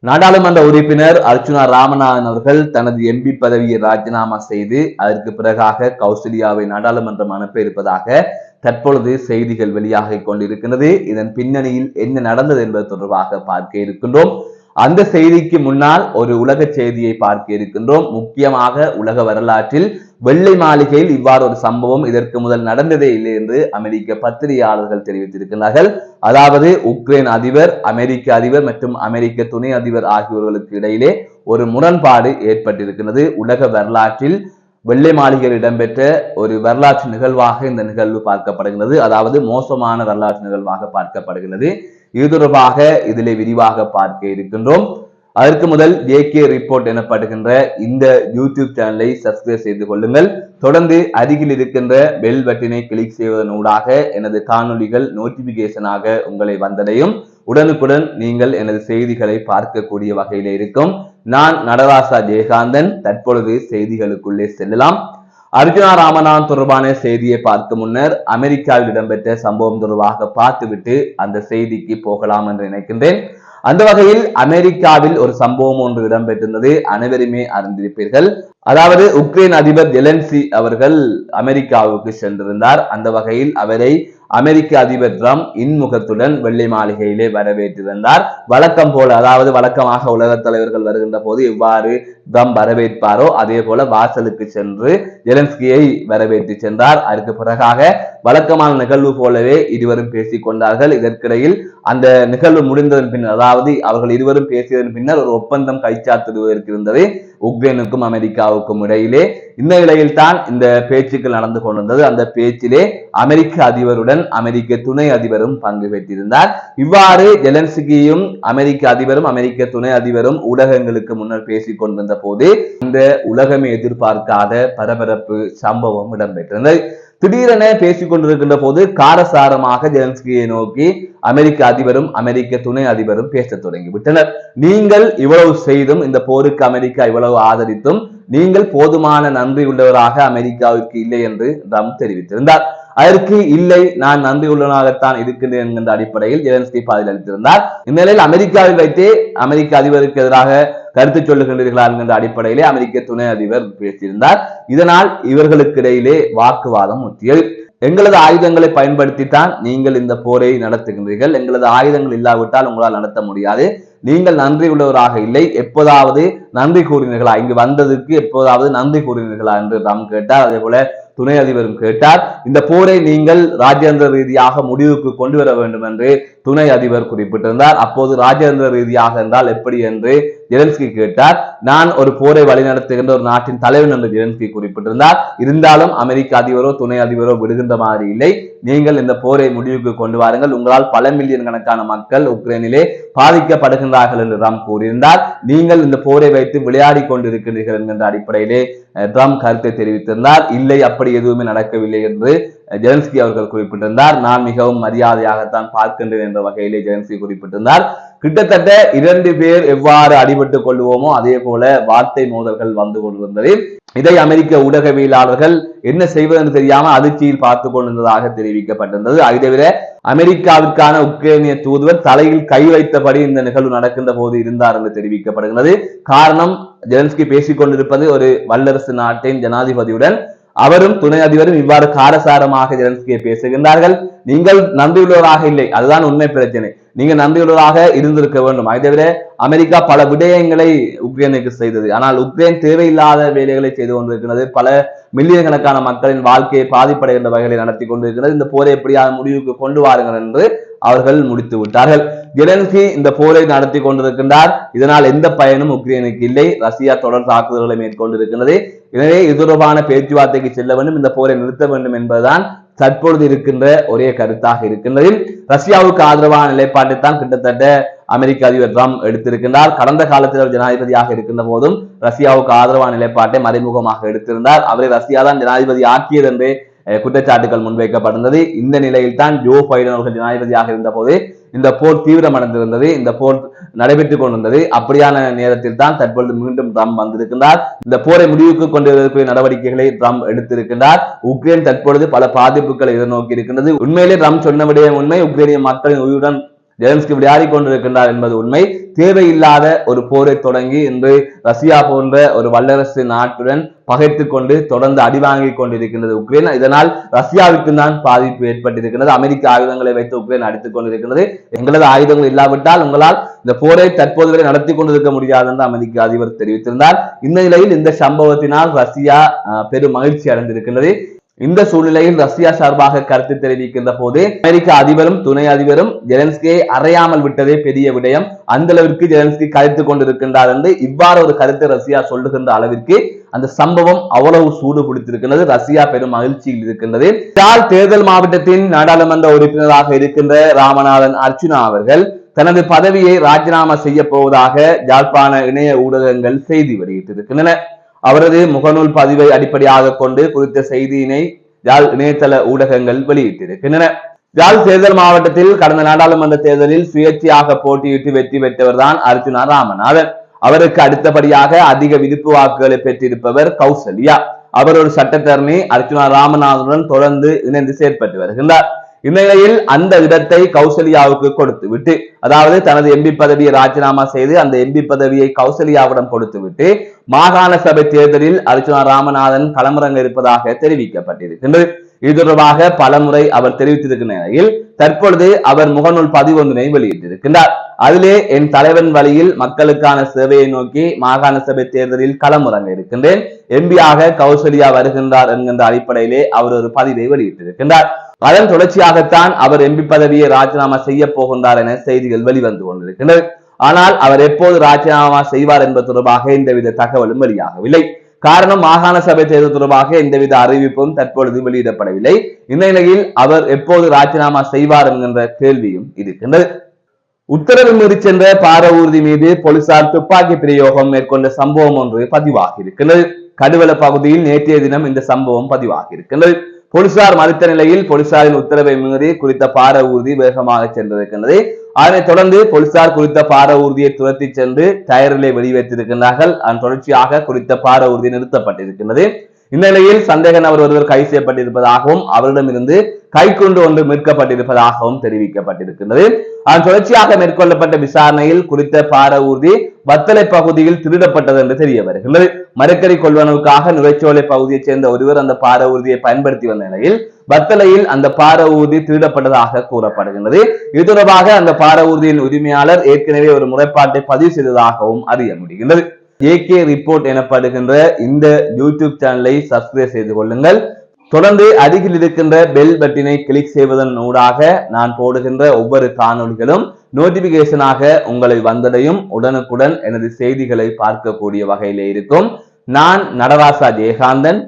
நாடாளுமன்ற உறுப்பினர் அர்ச்சுனா ராமநாதன் அவர்கள் தனது எம்பி பதவியை ராஜினாமா செய்து அதற்கு பிறகாக கௌசல்யாவை நாடாளுமன்றம் அனுப்ப இருப்பதாக தற்பொழுது செய்திகள் வெளியாகிக் கொண்டிருக்கிறது. இதன் பின்னணியில் என்ன நடந்தது என்பது தொடர்பாக பார்க்க இருக்கின்றோம். அந்த செய்திக்கு முன்னால் ஒரு உலக செய்தியை பார்க்க இருக்கின்றோம். முக்கியமாக உலக வரலாற்றில் வெள்ளை மாளிகையில் இவ்வாறு ஒரு சம்பவம் இதற்கு முதல் நடந்ததே இல்லை என்று அமெரிக்க பத்திரிகையாளர்கள் தெரிவித்திருக்கிறார்கள். அதாவது உக்ரைன் அதிபர், அமெரிக்க அதிபர் மற்றும் அமெரிக்க துணை அதிபர் ஆகியோர்களுக்கு இடையிலே ஒரு முரண்பாடு ஏற்பட்டிருக்கிறது. உலக வரலாற்றில் வெள்ளை மாளிகையில் இடம்பெற்ற ஒரு வரலாற்று நிகழ்வாக இந்த நிகழ்வு பார்க்கப்படுகிறது. அதாவது மோசமான வரலாற்று நிகழ்வாக பார்க்கப்படுகிறது. இது தொடர்பாக இதிலே விரிவாக பார்க்க இருக்கின்றோம். அதற்கு முதல் ஜேகே ரிப்போர்ட் எனப்படுகின்ற இந்த யூடியூப் சேனலை சப்ஸ்கிரைப் செய்து கொள்ளுங்கள். தொடர்ந்து அருகில் இருக்கின்ற பெல் பட்டினை கிளிக் செய்வதன் ஊடாக எனது காணொலிகள் நோட்டிபிகேஷனாக உங்களை வந்தடையும். உடனுக்குடன் நீங்கள் எனது செய்திகளை பார்க்கக்கூடிய வகையில இருக்கும். நான் நடராசா ஜெயகாந்தன். தற்பொழுது செய்திகளுக்குள்ளே செல்லலாம். அர்ச்சுனா ராமநாதன் தொடர்பான செய்தியை பார்க்க முன்னர் அமெரிக்காவில் இடம்பெற்ற சம்பவம் தொடர்பாக பார்த்துவிட்டு அந்த செய்திக்கு போகலாம் என்று நினைக்கின்றேன். அந்த வகையில் அமெரிக்காவில் ஒரு சம்பவம் ஒன்று இடம்பெற்றிருந்தது, அனைவருமே அறிந்திருப்பீர்கள். அதாவது உக்ரைன் அதிபர் ஜெலன்ஸ்கி அவர்கள் அமெரிக்காவுக்கு சென்றிருந்தார். அந்த வகையில் அவரை அமெரிக்க அதிபர் ட்ரம்ப் இன்முகத்துடன் வெள்ளை மாளிகையிலே வரவேற்றிருந்தார். வழக்கம் போல, அதாவது வழக்கமாக உலக தலைவர்கள் வருகின்ற போது எவ்வாறு ட்ரம்ப் வரவேற்பாரோ அதே போல வாசலுக்கு சென்று ஜெலன்ஸ்கியை வரவேற்று சென்றார். அதற்கு பிறகாக வழக்கமான நிகழ்வு போலவே இருவரும் பேசிக் கொண்டார்கள். இதற்கிடையில் அந்த நிகழ்வு முடிந்ததன் பின்னர், அதாவது அவர்கள் இருவரும் பேசியதன் பின்னர் ஒரு ஒப்பந்தம் கைச்சாத்திடுவதற்கு இருந்தது உக்ரைனுக்கும் அமெரிக்காவுக்கும் இடையிலே. இந்த நிலையில் தான் இந்த பேச்சுக்கள் நடந்து கொண்டிருந்தது. அந்த பேச்சிலே அமெரிக்க அதிபருடன் அமெரிக்க துணை அதிபரும் பங்கு பெற்றிருந்தார். இவ்வாறு ஜெலன்ஸ்கியும் அமெரிக்க அதிபரும் அமெரிக்க துணை அதிபரும் ஊடகங்களுக்கு முன்னர் பேசிக் கொண்டிருந்த போது இந்த உலகமே எதிர்பார்க்காத பரபரப்பு சம்பவம் இடம்பெற்றிருந்தது. திடீரென பேசிக் கொண்டிருக்கின்ற போது காரசாரமாக ஜெலன்ஸ்கியை நோக்கி அமெரிக்க அதிபரும் அமெரிக்க துணை அதிபரும் பேச தொடங்கிவிட்டனர். நீங்கள் இவ்வளவு செய்தும், இந்த போருக்கு அமெரிக்கா இவ்வளவு ஆதரித்தும் நீங்கள் போதுமான நன்றி உள்ளவராக அமெரிக்காவிற்கு இல்லை என்று ட்ரம்ப் தெரிவித்திருந்தார். அதற்கு இல்லை, நான் நன்றி உள்ளவனாகத்தான் இருக்கின்றேன் என்கின்ற அடிப்படையில் ஜெலன்ஸ்கி பதில் அளித்திருந்தார். இந்நிலையில் அமெரிக்காவில் வைத்தே அமெரிக்க அதிபருக்கு எதிராக கருத்து சொல்லுகின்றீர்களா என்கின்ற அடிப்படையிலே அமெரிக்க துணை அதிபர் பேசியிருந்தார். இதனால் இவர்களுக்கு இடையிலே வாக்குவாதம் முற்றியது. எங்களது ஆயுதங்களை பயன்படுத்தித்தான் நீங்கள் இந்த போரை நடத்துகின்றீர்கள், எங்களது ஆயுதங்கள் இல்லாவிட்டால் உங்களால் நடத்த முடியாது, நீங்கள் நன்றி உள்ளவராக இல்லை, எப்போதாவது நன்றி கூறினீர்களா, இங்கு வந்ததற்கு எப்போதாவது நன்றி கூறினீர்களா என்று ட்ரம்ப் கேட்டார். அதே போல துணை அதிபரும் கேட்டார். இந்த போரை நீங்கள் ராஜேந்திர ரீதியாக முடிவுக்கு கொண்டு வர வேண்டும் என்று துணை அதிபர் குறிப்பிட்டிருந்தார். அப்போது ராஜேந்திர ரீதியாக என்றால் எப்படி என்று ஜெலன்ஸ்கி கேட்டார். நான் ஒரு போரை வழிநடத்துகின்ற ஒரு நாட்டின் தலைவன் என்று ஜெலன்ஸ்கி குறிப்பிட்டிருந்தார். இருந்தாலும் அமெரிக்க அதிபரோ துணை அதிபரோ விடுகின்ற மாதிரி இல்லை, நீங்கள் இந்த போரை முடிவுக்கு கொண்டு வாருங்கள், உங்களால் பல மில்லியன் கணக்கான மக்கள் உக்ரைனிலே பாதிக்கப்படுகின்றார்கள் என்று ட்ரம்ப் கூறியிருந்தார். நீங்கள் இந்த போரை வைத்து விளையாடி கொண்டிருக்கிறீர்கள் என்கின்ற அடிப்படையிலே ட்ரம்ப் கருத்தை தெரிவித்திருந்தார். இல்லை, அப்படி எதுவுமே நடக்கவில்லை என்று ஜெலன்ஸ்கி அவர்கள் குறிப்பிட்டிருந்தார். நான் மிகவும் மரியாதையாகத்தான் பார்க்கின்றேன் என்ற வகையிலே ஜெலன்ஸ்கி குறிப்பிட்டிருந்தார். கிட்டத்தட்ட 2 பேர் எவ்வாறு அடிபட்டுக் கொள்வோமோ அதே போல வார்த்தை மோதல்கள் வந்து கொண்டிருந்தது. இதை அமெரிக்க ஊடகவியலாளர்கள் என்ன செய்வதென்று தெரியாமல் அதிர்ச்சியில் பார்த்து கொண்டிருந்ததாக தெரிவிக்கப்பட்டிருந்தது. இதைவிட அமெரிக்காவிற்கான உக்ரைனிய தூதுவர் தலையில் கை வைத்தபடி இந்த நிகழ்வு நடக்கின்ற போது இருந்தார் என்று தெரிவிக்கப்படுகிறது. காரணம், ஜெலன்ஸ்கி பேசிக் கொண்டிருப்பது ஒரு வல்லரசு நாட்டின் ஜனாதிபதியுடன். அவரும் துணை அதிபரும் இவ்வாறு காரசாரமாக ஜெலன்ஸ்கியை பேசுகின்றார்கள். நீங்கள் நன்றியுள்ளவராக இல்லை, அதுதான் உண்மை பிரச்சனை, நீங்க நன்றியுள்ளவராக இருந்திருக்க வேண்டும். அதை தவிர அமெரிக்கா பல விடயங்களை உக்ரைனுக்கு செய்தது, ஆனால் உக்ரைன் தேவையில்லாத வேலைகளை செய்து கொண்டிருக்கிறது, பல மில்லியன் கணக்கான மக்களின் வாழ்க்கையை பாதிப்படைகின்ற வகைகளை நடத்தி கொண்டிருக்கிறது, இந்த போரை எப்படியாவது முடிவுக்கு கொண்டு வாருங்கள் என்று அவர்கள் முடித்து விட்டார்கள். ஜெலன்ஸ்கி இந்த போரை நடத்தி கொண்டிருக்கின்றார். இதனால் எந்த பயனும் உக்ரைனுக்கு இல்லை. ரஷ்யா தொடர் தாக்குதல்களை மேற்கொண்டிருக்கிறது. எனவே இது தொடர்பான பேச்சுவார்த்தைக்கு செல்ல வேண்டும், இந்த போரை நிறுத்த வேண்டும் என்பதுதான் தற்பொழுது இருக்கின்ற ஒரே கருத்தாக இருக்கின்றது. ரஷ்யாவுக்கு ஆதரவான நிலைப்பாட்டை தான் கிட்டத்தட்ட அமெரிக்க அதிபர் ட்ரம்ப் எடுத்திருக்கின்றார். கடந்த காலத்தில் அவர் ஜனாதிபதியாக இருக்கின்ற போதும் ரஷ்யாவுக்கு ஆதரவான நிலைப்பாட்டை மறைமுகமாக எடுத்திருந்தார். அவரை ரஷ்யா தான் ஜனாதிபதி ஆக்கியது என்றே குற்றச்சாட்டுகள் முன்வைக்கப்பட்டிருந்தது. இந்த நிலையில் தான் ஜோ பைடன் அவர்கள் ஜனாதிபதியாக இருந்த போது இந்த போர் தீவிரமடைந்திருந்தது, இந்த போர் நடைபெற்றுக் கொண்டிருந்தது. அப்படியான நேரத்தில் தான் தற்பொழுது மீண்டும் ட்ரம்ப் வந்திருக்கின்றார். இந்த போரை முடிவுக்கு கொண்டு வருவதற்குரிய நடவடிக்கைகளை ட்ரம்ப் எடுத்திருக்கின்றார். உக்ரைன் தற்பொழுது பல பாதிப்புகளை எதிர்நோக்கி இருக்கின்றது. உண்மையிலே ட்ரம்ப் சொன்ன விடயம் உண்மை. உக்ரைனிய மக்களின் உயிருடன் ஜெலன்ஸ்கி விளையாடி கொண்டிருக்கின்றார் என்பது உண்மை. தேவையில்லாத ஒரு போரை தொடங்கி இன்று ரஷ்யா போன்ற ஒரு வல்லரசு நாட்டுடன் பகைத்துக் கொண்டு தொடர்ந்து அடிவாங்கிக் கொண்டிருக்கின்றது உக்ரைன். இதனால் ரஷ்யாவுக்கு தான் பாதிப்பு ஏற்பட்டிருக்கிறது. அமெரிக்க ஆயுதங்களை வைத்து உக்ரைன் அடித்துக் கொண்டிருக்கிறது. எங்களது ஆயுதங்கள் இல்லாவிட்டால் உங்களால் இந்த போரை தற்போது வரை நடத்தி கொண்டிருக்க முடியாது என்று அமெரிக்க அதிபர் தெரிவித்திருந்தார். இந்த நிலையில் இந்த சம்பவத்தினால் ரஷ்யா பெரும் மகிழ்ச்சி அடைந்திருக்கின்றது. இந்த சூழ்நிலையில் ரஷ்யா சார்பாக கருத்து தெரிவிக்கின்ற போது அமெரிக்க அதிபரும் துணை அதிபரும் ஜெலன்ஸ்கியை அறையாமல் விட்டதே பெரிய விடயம், அந்த அளவிற்கு ஜெலன்ஸ்கி கருத்துக் கொண்டிருக்கின்றார் என்று இவ்வாறு ஒரு கருத்தை ரஷ்யா சொல்லுகின்ற அளவிற்கு அந்த சம்பவம் அவ்வளவு சூடு பிடித்திருக்கின்றது. ரஷ்யா பெரும் மகிழ்ச்சியில் இருக்கின்றது. தேர்தல் மாவட்டத்தின் நாடாளுமன்ற உறுப்பினராக இருக்கின்ற ராமநாதன் அர்ச்சுனா அவர்கள் தனது பதவியை ராஜினாமா செய்ய போவதாக யாழ்ப்பாண இணைய ஊடகங்கள் செய்தி வெளியிட்டிருக்கின்றன. அவரது முகநூல் பதிவை அடிப்படையாக கொண்டு குறித்த செய்தியினை யாழ் இணையதள ஊடகங்கள் வெளியிட்டிருக்கின்றன. யாழ் தேர்தல் மாவட்டத்தில் கடந்த நாடாளுமன்ற தேர்தலில் சுயேட்சையாக போட்டியிட்டு வெற்றி பெற்றவர் தான் அர்ச்சுனா ராமநாதன். அவருக்கு அடுத்தபடியாக அதிக விருப்பு வாக்குகளை பெற்றிருப்பவர் கௌசல்யா. அவர் ஒரு சட்டத்தரணி அர்ச்சுனா ராமநாதனுடன் தொடர்ந்து இணைந்து செயற்பட்டு வருகின்றார். இந்நிலையில் அந்த இடத்தை கௌசல்யாவுக்கு கொடுத்து விட்டு, அதாவது தனது எம்பி பதவியை ராஜினாமா செய்து அந்த எம்பி பதவியை கௌசல்யாவிடம் கொடுத்து விட்டு மாகாண சபை தேர்தலில் அர்ச்சுனா ராமநாதன் களமிறங்க இருப்பதாக தெரிவிக்கப்பட்டிருக்கின்றது. இது தொடர்பாக பலமுறை அவர் தெரிவித்திருக்கின்ற நிலையில் தற்பொழுது அவர் முகநூல் பதிவு ஒன்றினை வெளியிட்டிருக்கின்றார். அதிலே என் தலைவன் வழியில் மக்களுக்கான சேவையை நோக்கி மாகாண சபை தேர்தலில் களமிறங்க இருக்கின்றேன், எம்பியாக கௌசல்யா வருகின்றார் என்கின்ற அடிப்படையிலே அவர் ஒரு பதிவை வெளியிட்டிருக்கின்றார். அதன் தொடர்ச்சியாகத்தான் அவர் எம்பி பதவியை ராஜினாமா செய்ய போகின்றார் என செய்திகள் வெளிவந்து கொண்டிருக்கின்றது. ஆனால் அவர் எப்போது ராஜினாமா செய்வார் என்பது தொடர்பாக எந்தவித தகவலும் வெளியாகவில்லை. காரணம், மாகாண சபை தேர்தல் தொடர்பாக எந்தவித அறிவிப்பும் தற்பொழுது வெளியிடப்படவில்லை. இந்த நிலையில் அவர் எப்போது ராஜினாமா செய்வார் என்கின்ற கேள்வியும் இருக்கின்றது. உத்தரவு மீறி சென்ற பாரவூர்தி மீது போலீசார் துப்பாக்கி பிரயோகம் மேற்கொண்ட சம்பவம் ஒன்று பதிவாகி இருக்கின்றது. கடுவல பகுதியில் நேற்றைய தினம் இந்த சம்பவம் பதிவாகி இருக்கின்றது. போலீசார் மறுத்த நிலையில் போலீசாரின் உத்தரவை மீறி குறித்த பார ஊர்தி வேகமாக சென்றிருக்கின்றது. அதனைத் தொடர்ந்து போலீசார் குறித்த பார ஊர்தியை துரத்தி சென்று டயரிலே வெளிவைத்திருக்கின்றார்கள். அதன் தொடர்ச்சியாக குறித்த பார ஊர்தி நிறுத்தப்பட்டிருக்கின்றது. இந்நிலையில் சந்தேக நபர் ஒருவர் கைது செய்யப்பட்டிருப்பதாகவும் அவரிடமிருந்து கைக்குண்டு ஒன்று மீட்கப்பட்டிருப்பதாகவும் தெரிவிக்கப்பட்டிருக்கின்றது. அதன் தொடர்ச்சியாக மேற்கொள்ளப்பட்ட விசாரணையில் குறித்த பார ஊர்தி வத்தலை பகுதியில் திருடப்பட்டது என்று தெரிய வருகின்றது. மரக்கறி கொள்வனவுக்காக நுரைச்சோலை பகுதியைச் சேர்ந்த ஒருவர் அந்த பார ஊர்தியை பயன்படுத்தி வந்த நிலையில் வத்தலையில் அந்த பார ஊர்தி திருடப்பட்டதாக கூறப்படுகின்றது. இது தொடர்பாக அந்த பார ஊர்தியின் உரிமையாளர் ஏற்கனவே ஒரு முறைப்பாட்டை பதிவு செய்ததாகவும் அறிய முடிகின்றது. ஏகே ரிப்போர்ட் எனப்படுகின்ற இந்த யூடியூப் சேனலை சப்ஸ்கிரைப் செய்து கொள்ளுங்கள். தொடர்ந்து அருகில் இருக்கின்ற பெல் பட்டினை கிளிக் செய்வதன் ஊடாக நான் போடுகின்ற ஒவ்வொரு காணொளிகளும் நோட்டிபிகேஷனாக உங்களை வந்தடையும். உடனுக்குடன் எனது செய்திகளை பார்க்கக்கூடிய வகையிலே இருக்கும். நான் நடராசா ஜெயகாந்தன்.